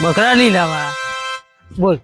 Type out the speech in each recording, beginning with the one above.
બકરા નહીં લાવવા. બોલ.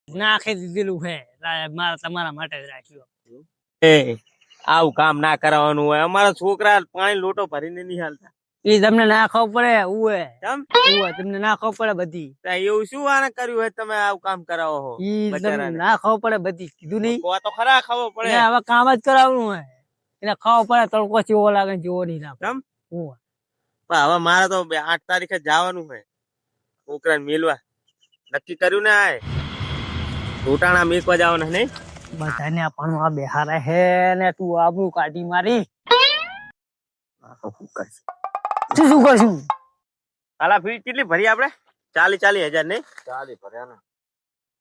નાખી દીધેલું છે મારા તમારા માટે જ રાખ્યું. આવું કામ ના કરવાનું હોય. અમારા છોકરા પાણી લોટો ભરીને નહીં હાલતા. એ તમને ના ખબર પડે. કેમ? તમને ના ખબર પડે બધી. એવું શું આને કર્યું હોય તમે આવું કામ કરાવો છો? તમને ના ખબર પડે બધી. કીધું નહીં તો ખરા ખબર પડે. હવે કામ જ કરાવવાનું હોય. એને ખબર પડે તડકો ચેવો લાગે જેવો નહીં લાગે. કેમ? હવે મારે તો 8 તારીખે જવાનું છે છોકરાને મેલવા. નક્કી કર્યું ને આ ટોટાણા મેકવા જવાના નહીં. બધાને પણ બેહારે હે ને તું આબરૂ કાઢી મારી. શું કરશું? હાલા ફી કેટલી ભરી આપણે? 40,000 નહીં? 40 ભર્યા ને.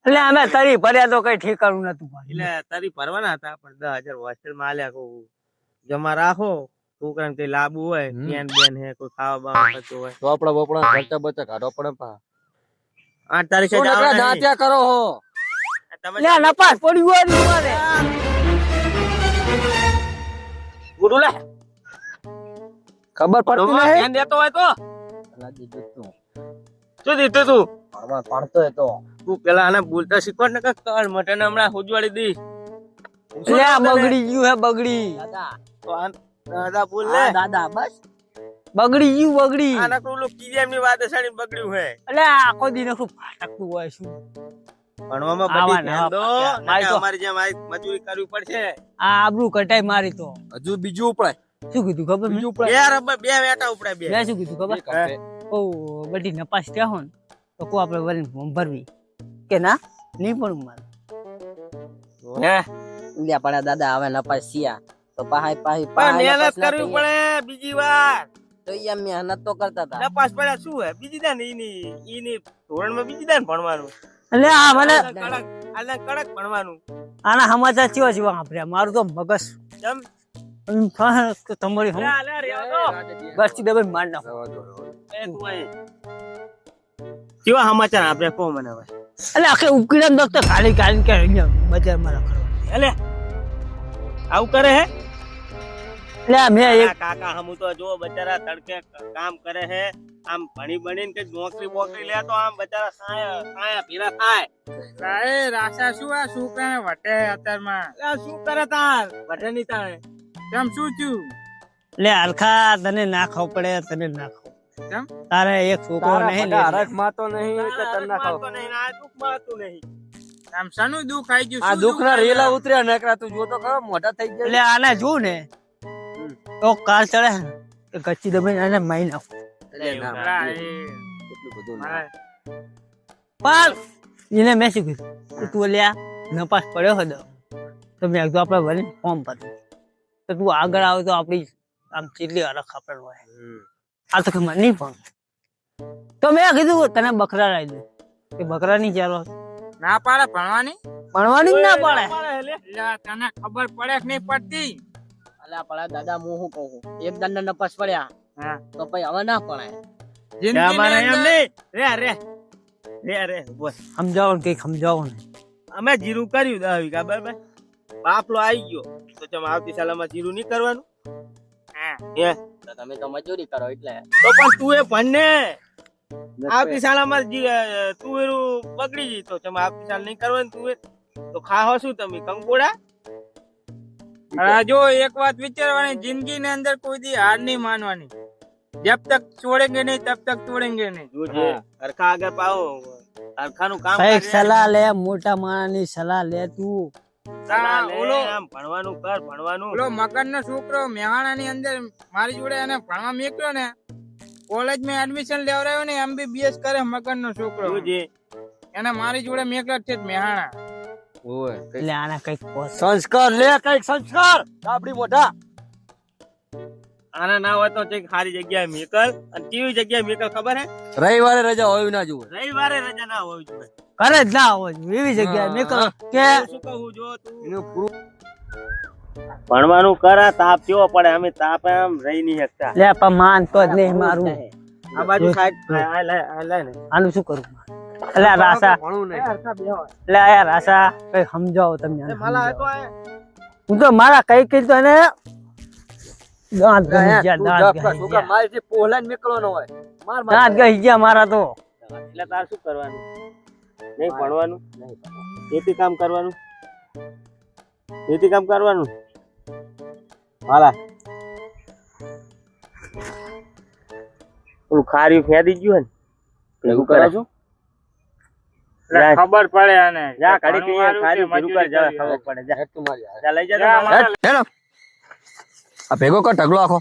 એટલે અમે તરી ભર્યા તો કઈ ઠેકાણું નતું. એટલે તરી ભરવાના હતા પણ 10,000 હોસ્ટેલમાં આલ્યા. કહું જમા રાખો. છોકરાને કઈ લાંબુ હોય બેન હે કોઈ ખાવા બાવા થતું હોય તો આપડા બપડા ખર્ચા બચા કાઢો પડે. 8 તારીખે નાટ્યા કરો હો. લે નપાસ પડ્યું હોય તમારે. ગુરુ લે ખબર પડતી નહીં. ધ્યાન દેતો હોય તો શું દીધું તું? પડતો હોય તો તું પેલા આને બોલતા શીખવાડ ને કર મટન હમણાં ઉજવાડી દી. લે બગડી ગયું હે બગડી. તો દાદા બોલ લે. દાદા બસ બગડી ગયું બગડી. આના કોલું કીજેમ ની વાત સાડી બગડ્યું હે. એટલે આખો દી નખું ફાટકતું હોય શું. ભણવામાં બધી ધ્યાન દો. અમારી જેમ મજૂરી કરવી પડશે. આ આબરૂ કટાઈ મારી તો હજુ બીજું ઉપડાય. શું કીધું ખબર? બીજું ઉપડાય. યાર બે વેટા ઉપડાય બે. શું કીધું ખબર? ઓ બધી નપાસ ત્યાં હો તો કો આપણે વળી ભરવી કે ના નહીં પણ મારે હે લ્યા પડ્યા દાદા હવે નપાસ સિયા તો પાહી મહેનત કરવી પડે બીજી વાર. તો યાર મહેનત તો કરતા હતા. નપાસ પડ્યા શું હે બીજી દાન ઈની ધોરણમાં બીજી દાન ભણવાનું. એટલે આ મને કડક ભણવાનું. આના સમાચાર કેવા જેવા આપણે મારું તો મગજ કેમ તમારી બસથી દબાઈ માર નાખો. કેવા સમાચાર આપણે કહો મને હવે. એટલે આખે ઉકીડા દોસ્ત ખાલી કાઢી કે બજારમાં રખડવા. એટલે આવું કરે હે. એટલે મેં એક કાકા હમુ તો જો બચારા તડકે કામ કરે હે. આમ ભણી ભણીને કે નોકરી બોકરી લે તો આમ બચારા સાયા પીરા થાય. સાહેબ રાશા શું આ છોકરાને વટે અત્યારમાં શું કરે તાર વટે ની તારે કેમ શું થયું? લે હરખા તને ના ખાવ પડે તને ના ખાવ. કેમ? તારે એક છોકરો નહીં ને હરખ માતો નહીં કે તન ના ખાવ. દુઃખ માતું નહીં. આમ શાનું દુઃખ આવી ગયું? આ દુઃખ ના રેલા ઉતર્યા નકરા તું જોતો ખરો મોટા થઈ ગયા. એટલે આને જો ને તો કાર ચડે કે કચ્ચી દબાઈને આને મારી નાખો. એટલું બધું ના. પણ એને મેં શું કીધું કે તું લ્યા નપાસ પડ્યો હતો તો મેં કીધું આપણે ભરીને ફોર્મ ભર્યું તો તું આગળ આવે તો આપણી આમ કેટલી હરખ આપણે હોય. આ તો મને નહીં પણ તો મેં કીધું તને બકરા લાવી દઉં કે બકરા નહીં ચાલો ના પાડે ભણવાની? ભણવાની જ ના પડે. તને ખબર પડે કે નહીં પડતી? અલ્યા પડા દાદા હું શું કહું એક દંડ નપાસ પડ્યા હા. તો પછી હવે ના પડાય અમારે એમ નહીં રે બોલ સમજાવો ને કઈક સમજાવો ને. અમે જીરું કર્યું 10 વીઘા બરાબર બાફલો આવી ગયો તો તમે આવતી સાલ અમારે જીરું નહીં કરવાનું હે તો તમે તો મજૂરી કરો એટલે તો પણ તું એ ભણને આવતી સાલ અમારે તુવેરું બગડી ગઈ તો તમે આવતી સાલ નહીં કરવાનું તુવેર તો ખાહો શું તમે કંકોડા હવે જો એક વાત વિચારવાની, જિંદગી ની અંદર કોઈ દી હાર નહીં માનવાની. જબ તક છોડેંગે નહીં તબ તક તોડેંગે નહીં. જોજે હરખા આગળ પાવો હરખાનું કામ કઈક કરે. સલાહ લે, મોટા માણસની સલાહ લે તું. સલાહ લે, ઓલો- આમ ભણવાનું કર ભણવાનું પેલો મકર નો છોકરો મેહાણા ની અંદર મારી જોડે એને ભણવા મેક્યો ને, કોલેજ માં એડમિશન લેવડાવ્યો ને, MBBS કરે મકર નો છોકરો. જોજે એને મારી જોડે મેક્યો છે મેહાણા. એટલે આને કઈક સંસ્કાર લે કઈક સંસ્કાર આપડી મોઢા આના ના હોય તો કંઈક સારી જગ્યાએ મેકલ અને કેવી જગ્યાએ મેકલ ખબર હે રવિવારે રજા હોય ના જુઓ રવિવારે રજા ના હોવી જોઈએ કરે જ ના હોય એવી જગ્યાએ નીકળ કે શું કહું જો તું ભણવાનું કરા તાપ કેવો પડે અમે તાપ એમ રહી નહીં શકતા લે પણ માન તો જ નહીં મારું. આ બાજુ સાઈડ લે ને આનું શું કરું? એટલે આ રાસા, ભણવું નહીં એટલે આ રાસા કઈ સમજાવો તમે આને માલા સમજાવો. હતો હું તો મારા કઈ તો એને દાંત ગઈ ગયા, દાંત ગઈ છોકરા ગયા. મારી પોહલા નીકળવાનો હોય દાંત ગઈ ગયા મારા તો. એટલે તાર શું કરવાનું નહીં ભણવાનું ખેતી કામ કરવાનું ખેતી કામ કરવાનું હાલા ઓલું ખારી ફેદી ગયું ને ભેગું કરે છું એટલે ખબર પડે એને જા ઘડી કઈ ભણવાનું ખારી કે ભેગું કર જા મજૂરી ખબર પડે જા તું મારી જા લઈ જા જા, તમારે. હેલો આ ભેગો કર ઢગલો આખો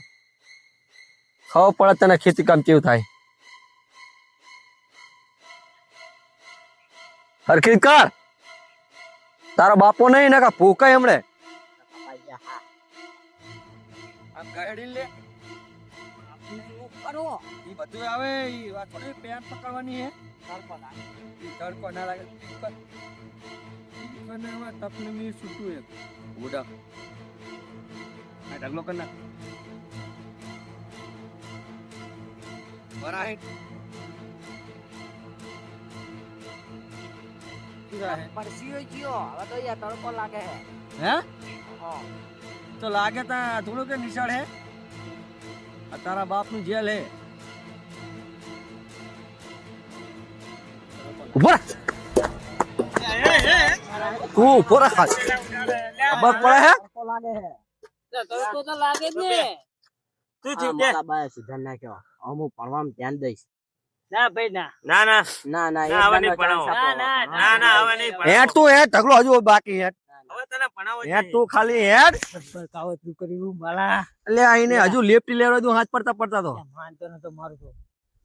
ખબર પડે તને ખેતી કામ કેવું થાય હરખી કર તારો બાપો નહીં ને કા ભૂકાય હમણે આમ ગાડી લે કરો ઈ બધું આવે ઈ વાત થોડી પેન પકડવાની હે તડકો ના લાગે કને એમાં તપને મી છૂટું એક ઉડા આ ઢગલો કર નાખ બરાહી હે તો લાગે તા થોડું કે નિશાળ હે આ તારા બાપ નું જેલ હે ઉભા તું ઉભો રાખ ખબર પડે હે શું થયું કે? અમુક ભણવામાં ધ્યાન દઈશ ના ભાઈ ના. ના ના ના ના ના, હવે નહીં ભણાવો. ના ના હવે નહીં હેડ ભણાવો. તું હેડ ઢગલો હજુ બાકી હેડ હવે તને ભણાવો જ હેડ નહીં. તું ખાલી હેડ બસ કાવતરું કર્યું માલા. એટલે આઈને હજુ લેફ્ટી લેવડે તું હાથ પડતા પડતા તો માનતો નતો મારું તો.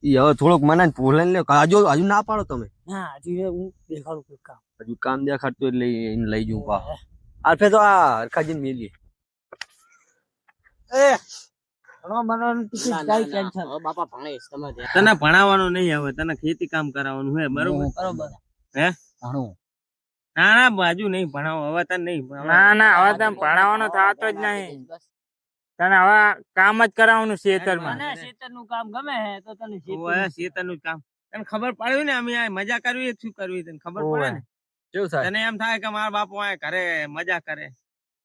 ઈ હવે થોડોક મને ભૂલે લે હજુ ના પાડો તમે ના હજી હું દેખાડું કોઈ કામ. હજુ કામ દેખાડતું એટલે એને લઈ જવું પા આલ્ફે તો આ હરખાજીને મેલી ભણવા બનાવવાનું ટિકિટ કાંઈ cancel. બાપા ભણીશ તમે તને ભણાવવાનું નહીં હવે તને ખેતી કામ કરાવવાનું હે બરોબર બરોબર. હે ભણું ના ના બાજુ નહીં ભણાવો હવે તને નહીં ભણાવો. ના ના હવે તમે ભણાવવાનો થતો જ નહીં. તને હવે કામ જ કરાવવાનું ખેતરમાં. મને ખેતરનું કામ ગમે હે તો તને ઓવે, શેતાનનું જ કામ તને ખબર પડ્યું ને અમે આ મજા કરવી એ શું કરવી તને ખબર પડે ને કેવું થાય તને એમ થાય કે મારા બાપુ આ ઘરે મજા કરે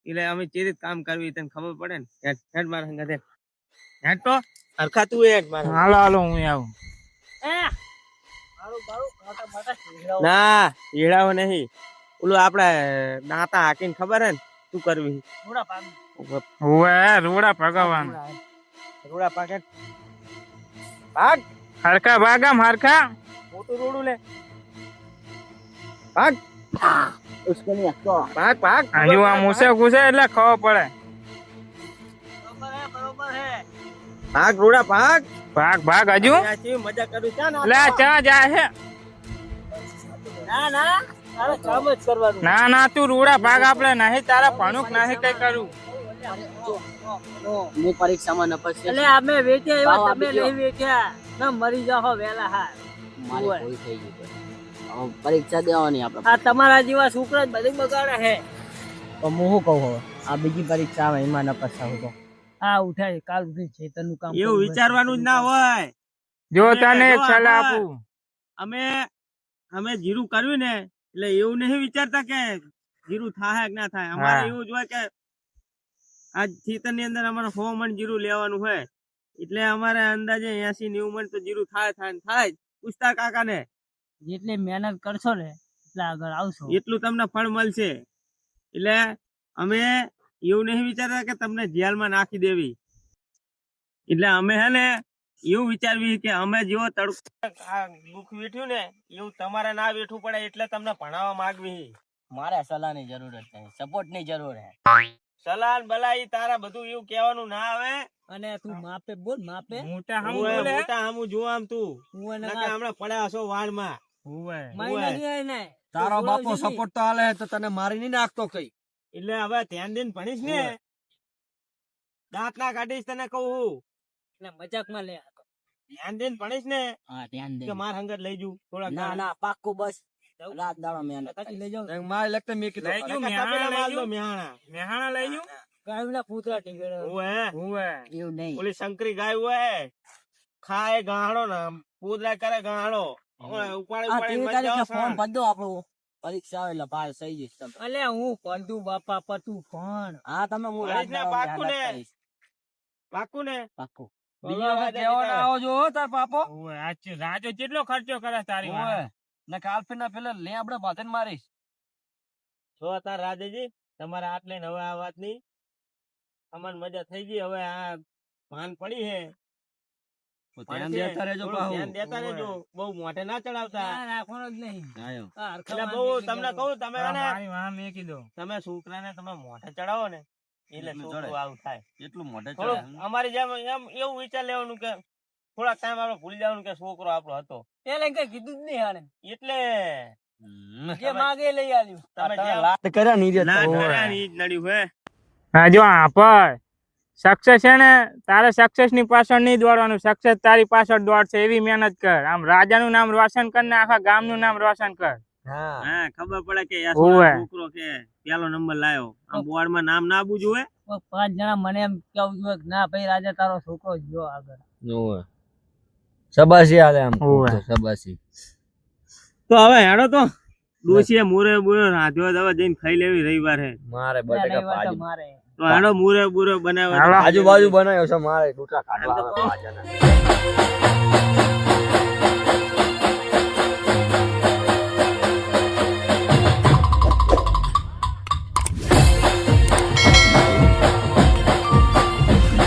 એટલે અમે ચેરીત કામ કરવી તને ખબર પડે ને હેડ હેડ મારા સંગાથે હેડ તો હરખા તું હેડ મારા હાલો હાલો હું આવું. ના હીડાઓ નહીં ઓલું આપડે દાંતા હાકીને ખબર હે ને શું કરવી હવે રોડા ભગાવવાનું. રોડા પાકે ભાગ હરખા ભાગામ હરખા. મોટું રોડું લે ભાગ ભાગ ભાગ હજુ આ મૂસે ઘૂસે એટલે ખબર પડે. ભાગ રોડા ભાગ ભાગ ભાગ હજુ આ કેવી મજા કરું છે ને લે ચા જાય છે. ના ના તારે કામ જ કરવાનું. ના ના તું રોડા ભાગ આપણે નહીં તારા ભણુક નહીં કઈ કરું. હું પરીક્ષામાં નપાસ એટલે અમે વેચ્યા એવા તમે નહીં વેચ્યા ના મરી જાઓ વેલા હા. મારી થઈ ગઈ પરીક્ષા દેવાની આપણે આ તમારા જેવા છોકરા જ બધું બગાડે હે. તો હું શું કહું હવે આ બીજી પરીક્ષા આવે એમાં ન પસાવું તો આ ઉઠાય કાલ ઉઠી ચેતનનું કામ એવું વિચારવાનું જ ના હોય. જો અમે તને એક જો સલાહ આગળ આપું, અમે જીરું કર્યું ને એટલે એવું નહીં વિચારતા કે જીરું થાય કે ના થાય. અમારે હા. એવું જ હોય કે આ ખેતર ની અંદર અમારે 100 મણ જીરું લેવાનું હોય એટલે અમારે અંદાજે 80-90 મણ તો જીરું થાય જ. પૂછતા કાકા ને જેટલી મહેનત કરશો ને એટલે આગળ આવશો. એટલું તમને ફળ મળશે. એટલે અમે એવું નહીં વિચારતા કે તમને જેલમાં નાખી દેવી. એટલે અમે હે ને એવું વિચારવી કે અમે જેવો તડકો આ દુઃખ વેઠ્યું ને એવું તમારે ના વેઠવું પડે એટલે તમને ભણાવવા માંગવી. મારે સલાહની જરૂર જ નહીં, સપોર્ટની જરૂર હે. સલાહ ને બલા ઈ તારા બધું એવું કહેવાનું ના આવે. અને તું માપે બોલ માપે. મોટા હમ ઓય, બોલે. મોટા હામું જો આમ તું હું એને નકર હમણાં પડ્યા હશો વાળમાં. ઓવે. મહિના નહીં હોય ને. તારો તો બાપો બોલાવજે સપોર્ટ તો હાલે તો તને મારી નહીં નાખતો કઈ. એટલે હવે ધ્યાન દઈને ભણીશ ને દાંત ના કાઢીશ તને કહું. નહીં. એટલે મજાકમાં લે. ધ્યાન દઈને ભણીશ ને હા ધ્યાન દે. કે માર હંગત લઈ જુ થોડા ના ના પાક્કું બસ રાત દાડો મહેનત કાકી લઈ જાઓ. મારે લગતે મેં કીધું લઈ જાઉં, તપેલા મેહાણા માલ લઈ દો, જાઉં. મેહાણા. મેહાણા લઈ જાઉં? ગાયના પૂતળા ટીંગેડા. ઓય, ઓવે. એવું નહીં. ઓલી શંકરી ગાય હોય ખાય ગાહડો ને પૂદરા કરે ગાહડો. ઉપાડી આ ઉપાડીને 13 મરી જાઓ તારીખે ફોર્મ સાણ. ભર દો આપણું પરીક્ષા આવે એટલે પાસ થઈ જઈશ તમે. અલે હું પંતુ બાપા પતું પણ હા તમે હું રાત ભરીશ ને દાડો પાક્કું મહેનત ને? કરીશ. પાક્કું ને પાક્કું. બીજી વખત કહેવાના આવો જો હો તાર પાપો. ઓવે. આજ રાજો કેટલો ખર્ચો કરે તારી ઓય. વાંહે? ને કાલફેરના પેલા લે આપણે બાંધીને મારીશ. જો તાર રાજાજી તમારે આટલે ને હવે આ વાત ની અમન મજા થઈ ગઈ. હવે આ ભાન પડી હે ધ્યાન દેતા રહેજો થોડું પાહુ. ધ્યાન દેતા રહેજો. બહુ મોઢે ના ચડાવતા. ના રાખવાનો જ નહીં. આયો. આ હરખા એટલે બહુ માણસ તમને એટલે કહું તમે હે ને મારી વાંહે મેં કીધું. તમે છોકરાને તમે મોઢે ચડાવો ને એટલે એટલું છોકરું ચડે. આવું થાય. એટલું મોઢે થોડું ચડે. અમારી જેમ એમ એવું વિચાર લેવાનું કે થોડા ટાઈમ આપણે ભૂલી જવાનું કે છોકરો આપણો હતો. પેલે કઈ કીધું જ નહીં હાણે. એટલે જે માગે એ લઈ આલ્યું. તમે તમે જેમ લાત કર્યા નહીં ના રહેતા. કર્યા ને ઈ જ નડ્યું હે. હા જો પર સક્સેસ છે ને તારે સક્સેસ ની પાછળ નહીં દોડવાનું, સક્સેસ તારી પાછળ દોડશે એવી મહેનત કર. આમ રાજાનું નામ રોશન કર ને આખા ગામનું નામ રોશન કર. હા હા ખબર પડે કે આ ઓવે. છોકરો કે પેલો નંબર લાયો. આમ બોર્ડ માં નામ ના આવવું જોઈએ. કોક 5 જણા મને એમ કેવું જોઈએ કે ના ભાઈ રાજા તારો છોકરો જો આગળ. ઓય. સબાસી આલે આમ ઓવે. સબાસી. તો હવે હેડો તો ડોસીએ મુરે બુરે રાંધ્યો તો હવે જઈને ખાઈ લેવી રવિવાર હે. મારે રવિવાર તો બટેકા મારે. તો હેડો મુરે બુરે બનાવે હાલો. આજુબાજુ બનાવ્યો છે મારે ટૂટા કાઢવા આવે ભાજ્યાના.